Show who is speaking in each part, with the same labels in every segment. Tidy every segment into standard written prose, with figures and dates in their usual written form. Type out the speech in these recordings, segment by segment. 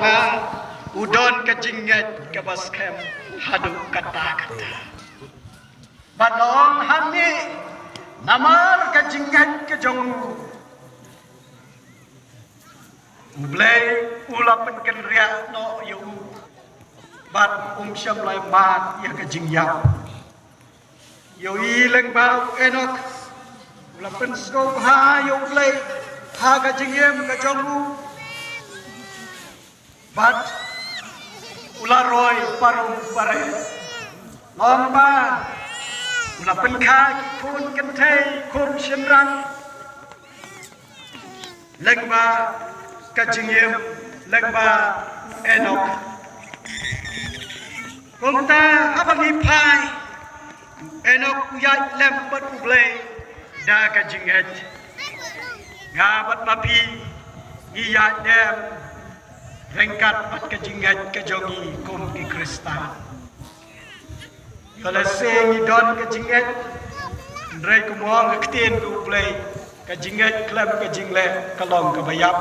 Speaker 1: hanga udon ka jinget ka baskem hadu kata-kata badong hami namar ka jinget ka jongu ublay ulapan kan ria no yu bat syam lai mat ya ka jingyang yo ileng bau enok ulapan skop ha yo ublay ha ka jingyem ka jongu bat ularoy parung pare lomba ulapan ka kun kan thai kum shenrang lengba kajingiem lengba enok kumta abang ipai enok uyat lembat ublay da kajinget ngabat papi iyat dem rengkat pat kajinget kajongi kum ki kristal kalau sing idon kajinget ndrai kumong ketien ublay kajinget klem kajingle kalong kabayap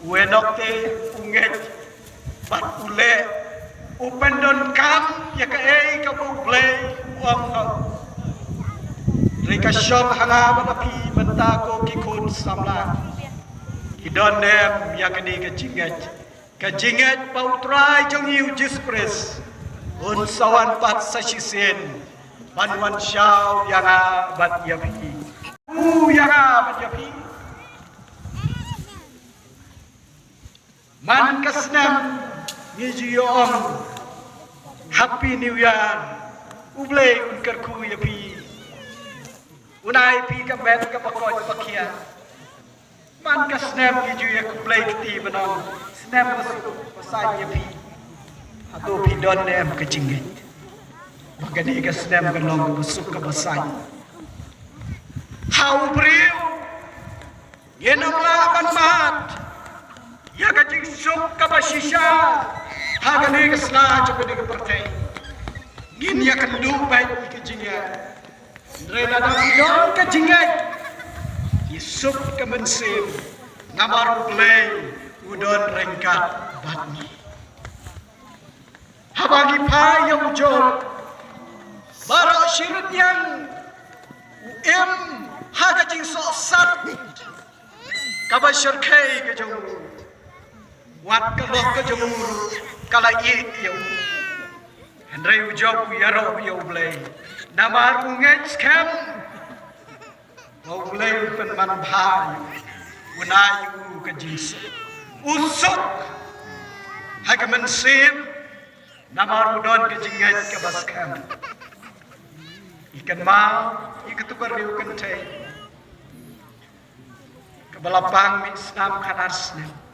Speaker 1: wenok te unget bat ule upendon kam ya ka ka buble wang ha reka shop hanga banapi benta ko ki kun samla idon dem ya ka ni ka jinget pautrai jong yu jispres un sawan pat sasisen panwan shau yang bat yapi yang bat yapi man kasnam nijiyong happy new year ublay unkar ku yapi unai pi ka bet ka pakoy pakia man kasnam nijiyak ublay kti banong snap pasay yapi ato pi don nem ka jingit bagani ka snap ka long busuk ka basay how briu yenong la ban mat ya kajing suk kabasisha hagane kesna chukune ke partai gin ya kandu bai ke jinga rela da don ke jinga yusuk ke mensim namar play udon rengkat batni habagi pai yang jok bara shirit yang em hagajing sok sat kabashir kai ke jong wat kalau ke jemur kala it yo hendrai ujau yaro yo blay namar unget scam mau blay pen man bhai unai u ke jis usuk hagamen sim namar udon ke jinget ke baskam ikan mau iketukar riu kentai ke balapang mi snam khanas nem